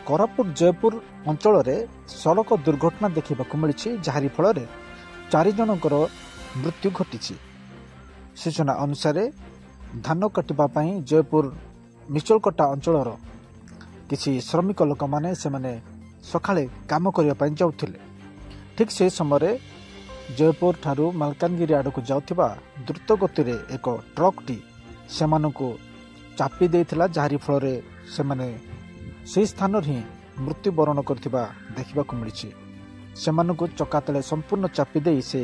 कोरापुट जयपुर अंचल सड़क दुर्घटना देखा मिली जहारी फल 4 जनकर मृत्यु घटी। सूचना अनुसार धान काटापी जयपुर मिचलकटा अंचल किसी श्रमिक लोक मैंने सका काम करने जाऊे। ठीक से समय जयपुर ठारू मालकानगिरी आड़ को जाउथिबा द्रुत गति एक ट्रकटी से चापी देइथिला जहारी फल से स्थान ही मृत्युवरण करथिबा देखा मिली। से चका तले संपूर्ण चापी दे से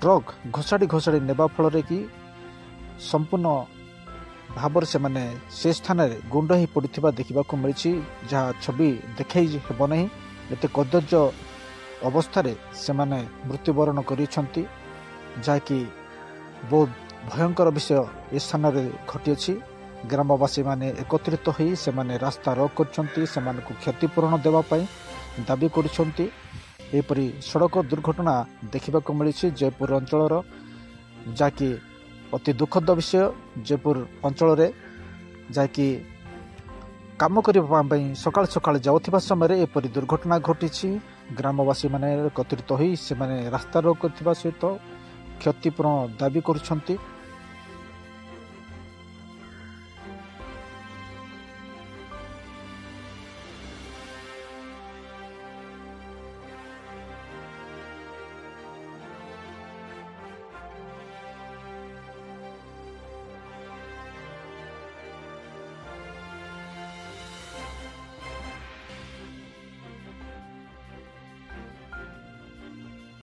ट्रक घोषाड़ी घोषाड़ी नेबा फल कि संपूर्ण भाव से स्थान गुंड हो पड़ा देखा मिली। जहाँ छवि देखा हेब नहीं एत कदर्य अवस्था से मृत्युवरण कर जहाँकि बहुत भयंकर विषय ए स्थान में घटी। ग्रामवासी माने एकत्रित होई से रास्ता रोक कर क्षतिपूरण देवाई दाबी करपरी सड़क दुर्घटना देखा मिली जयपुर अंचल जहाँकि अति दुखद विषय। जयपुर अंचल जहाँकि काम करने सकाल सकाल जाऊा समय एपरी दुर्घटना घटी। ग्रामवासी माने एकत्रित होई से रास्ता रोक करथिबा सहित क्षतिपूरण दाबी करुछंती।